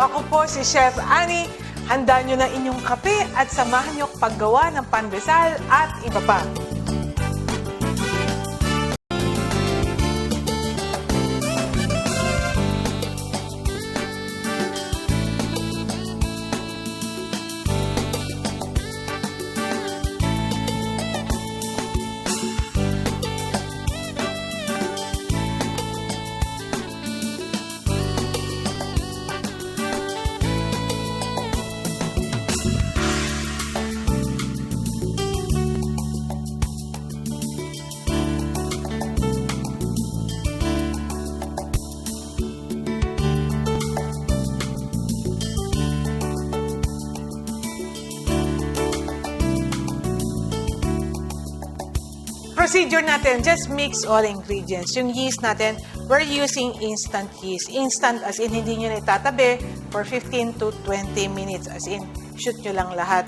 ako po si Chef Annie. Handa nyo na inyong kape at samahan nyo paggawa ng pandesal at iba pa. Procedure natin, just mix all ingredients. Yung yeast natin, we're using instant yeast. Instant as in hindi nyo na itatabi for 15 to 20 minutes. As in, shoot nyo lang lahat.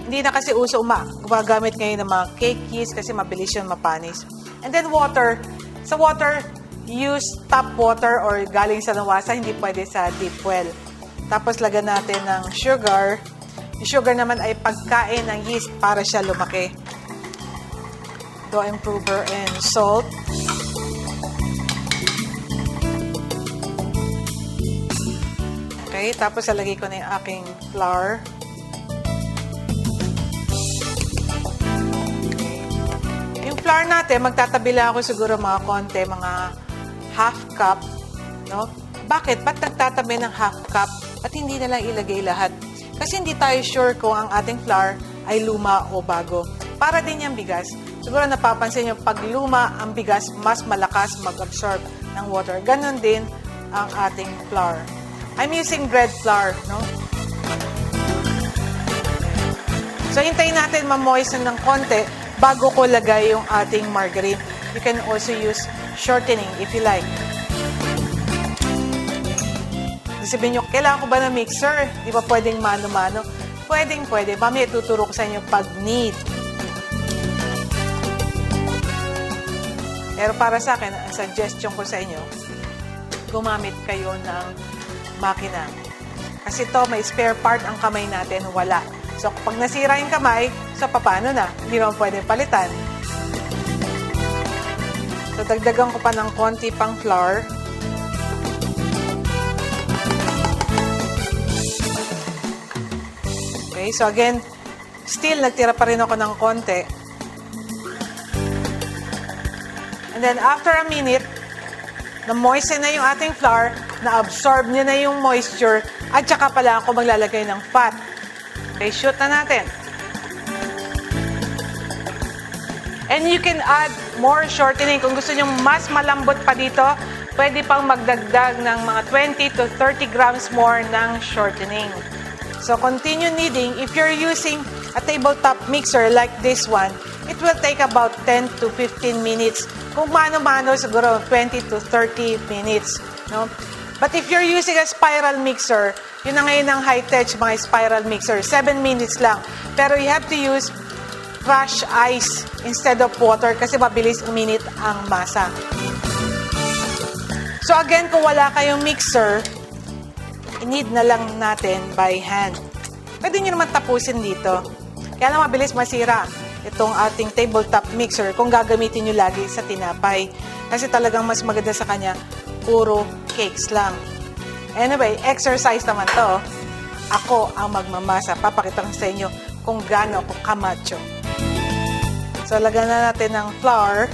Hindi na kasi uso gumagamit ngayon ng mga cake yeast kasi mabilis yun mapanis. And then water. Sa water, use tap water or galing sa nawasa, hindi pwede sa deep well. Tapos lagyan natin ng sugar. Yung sugar naman ay pagkain ng yeast para siya lumaki. Dough improver and salt. Okay, tapos lalagay ko na yung aking flour. Yung flour natin, magtatabi lang ako siguro mga konti, mga half cup. No? Bakit? Ba't nagtatabi ng half cup at hindi na lang ilagay lahat? Kasi hindi tayo sure kung ang ating flour ay luma o bago. Para din yung bigas. Siguro napapansin nyo, pag luma ang bigas, mas malakas mag-absorb ng water. Ganon din ang ating flour. I'm using bread flour, no? So, hintayin natin ma-moisten ng konti bago ko lagay yung ating margarine. You can also use shortening if you like. Sabihin nyo, kailangan ko ba ng mixer? Di ba pwedeng mano-mano? Pwede. Mamaya tuturo ko sa inyo pag need. Pero para sa akin, ang suggestion ko sa inyo, gumamit kayo ng makina. Kasi ito, may spare part ang kamay natin, wala. So, pag nasira yung kamay, so paano na? Hindi naman pwede palitan. So, dagdagan ko pa ng konti pang flour. Okay, so again, still, nagtira pa rin ako ng konti. And then, after a minute, na-moisten na yung ating flour, na-absorb niya na yung moisture, at saka pala ako maglalagay ng fat. Okay, shoot na natin. And you can add more shortening. Kung gusto nyo mas malambot pa dito, pwede pang magdagdag ng mga 20 to 30 grams more ng shortening. So, continue kneading. If you're using a tabletop mixer like this one, it will take about 10 to 15 minutes. Kung mano-mano, siguro 20 to 30 minutes. No? But if you're using a spiral mixer, yun na ngayon ang high-tech mga spiral mixer, 7 minutes lang. Pero you have to use crushed ice instead of water kasi mabilis uminit ang masa. So again, kung wala kayong mixer, i-knead na lang natin by hand. Pwede nyo naman tapusin dito. Kaya lang mabilis masira itong ating tabletop mixer kung gagamitin nyo lagi sa tinapay. Kasi talagang mas maganda sa kanya, puro cakes lang. Anyway, exercise naman to. Ako ang magmamasa. Papakita ko sa inyo kung gaano ako kamacho. So, lagyan na natin ng flour.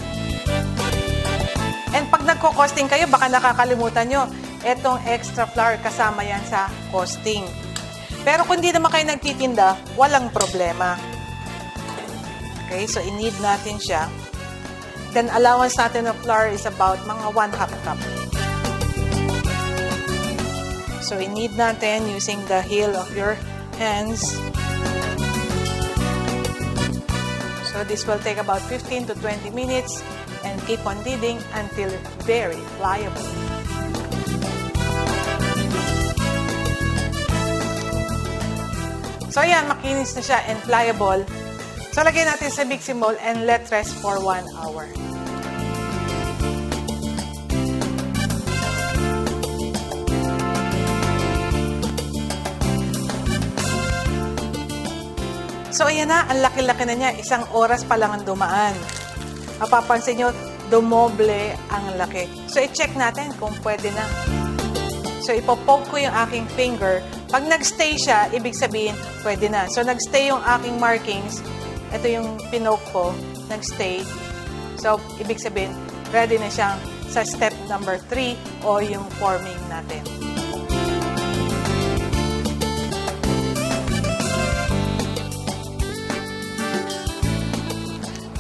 And pag nagko-costing kayo, baka nakakalimutan nyo, etong extra flour kasama yan sa costing. Pero kung hindi naman kayo nagtitinda, walang problema. Okay, so i-knead natin siya. Then allowance natin ng flour is about mga 1/2 cup. So i-knead natin using the heel of your hands. So this will take about 15 to 20 minutes and keep on kneading until very pliable. So ayan, makinis na siya and pliable. So, lagyan natin sa mixing bowl and let rest for 1 hour. So, ayan na. Ang laki-laki na niya. 1 oras pa lang ang dumaan. Mapapansin nyo, dumoble ang laki. So, i-check natin kung pwede na. So, ipopoke ko yung aking finger. Pag nag-stay siya, ibig sabihin, pwede na. So, nag-stay yung aking markings. Ito yung pinoke ko. Nag-stay. So, ibig sabihin, ready na siyang sa step number 3 o yung forming natin.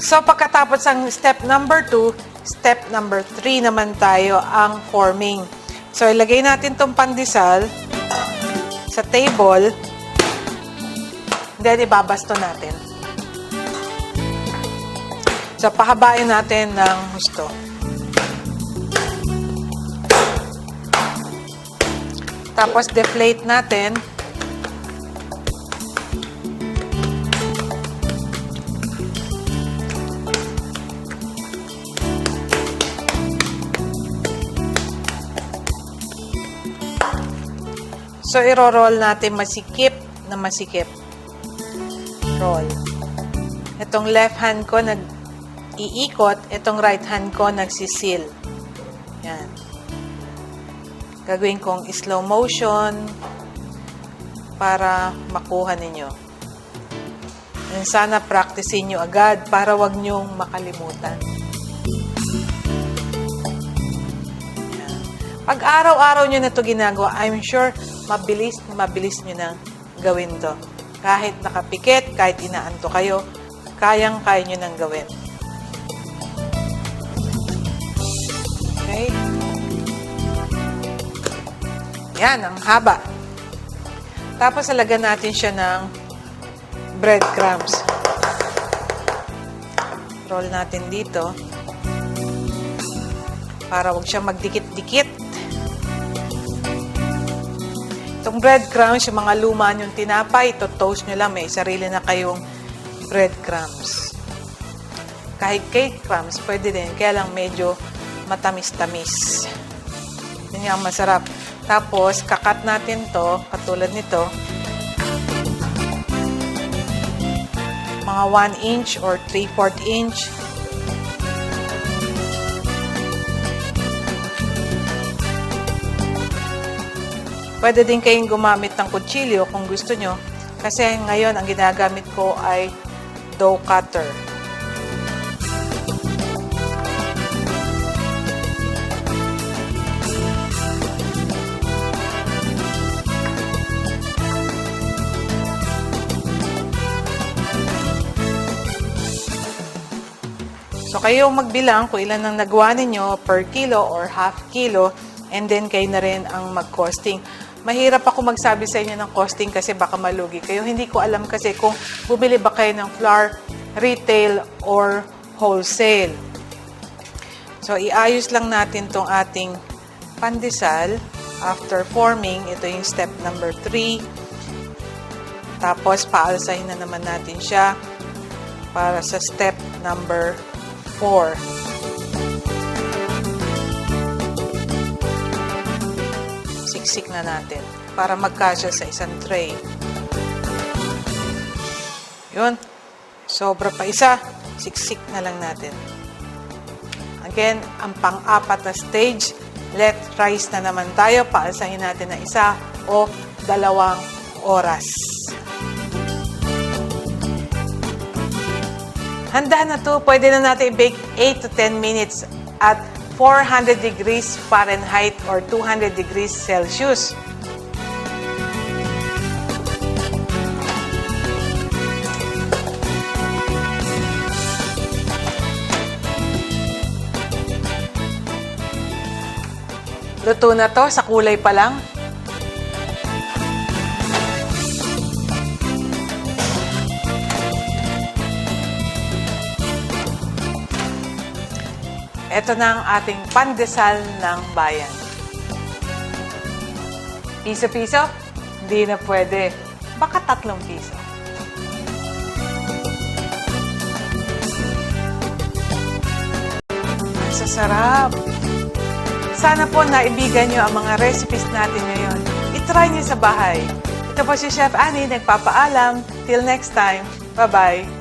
So, pagkatapos ang step number 2, step number 3 naman tayo ang forming. So, ilagay natin itong pandesal sa table. Then, ibabasto natin. So, pahabain natin ng husto. Tapos, deflate natin. So, iro-roll natin masikip na masikip. Roll. Itong left hand ko nag-iikot, itong right hand ko nagsisil. Yan. Gagawin kong slow motion para makuha ninyo. And sana practicein nyo agad para wag nyong makalimutan. Yan. Pag araw-araw nyo na ito ginagawa, I'm sure mabilis nyo nang gawin to. Kahit nakapikit, kahit inaanto kayo, kayang-kaya nyo nang gawin. Okay? Yan, ang haba. Tapos, alagyan natin siya ng breadcrumbs. Roll natin dito para wag siya magdikit-dikit. Itong breadcrumbs, yung mga luma yung tinapay, ito toast nyo lang, may sarili na kayong breadcrumbs. Kahit cake crumbs, pwede din, kaya lang medyo matamis-tamis. Yun yung masarap. Tapos, kakat natin to, katulad nito, mga 1 inch or 3/4 inch. Pwede din kayong gumamit ng kutsilyo kung gusto nyo. Kasi ngayon, ang ginagamit ko ay dough cutter. So, kayo magbilang kung ilan ang nagawa ninyo per kilo or half kilo, and then kayo na rin ang mag-costing. Mahirap ako magsabi sa inyo ng costing kasi baka malugi kayo. Hindi ko alam kasi kung bumili ba kayo ng flour, retail, or wholesale. So, iayos lang natin tong ating pandesal. After forming, ito yung step number 3. Tapos, paalsahin na naman natin siya para sa step number 4. Siksik na natin para magkasya sa isang tray. Yun. Sobra pa isa. Siksik na lang natin. Again, ang pang-apat na stage, let rise na naman tayo. Paalsahin natin na 1 o 2 oras. Handa na to. Pwede na natin i-bake 8 to 10 minutes at 400 degrees Fahrenheit or 200 degrees Celsius. Luto na to, sa kulay pa lang. Ito na ang ating pandesal ng bayan. Piso-piso? Hindi na pwede. Baka 3 piso. Sasarap! Sana po naibigan nyo ang mga recipes natin ngayon. I-try nyo sa bahay. Ito po si Chef Annie, nagpapaalam. Till next time! Bye-bye.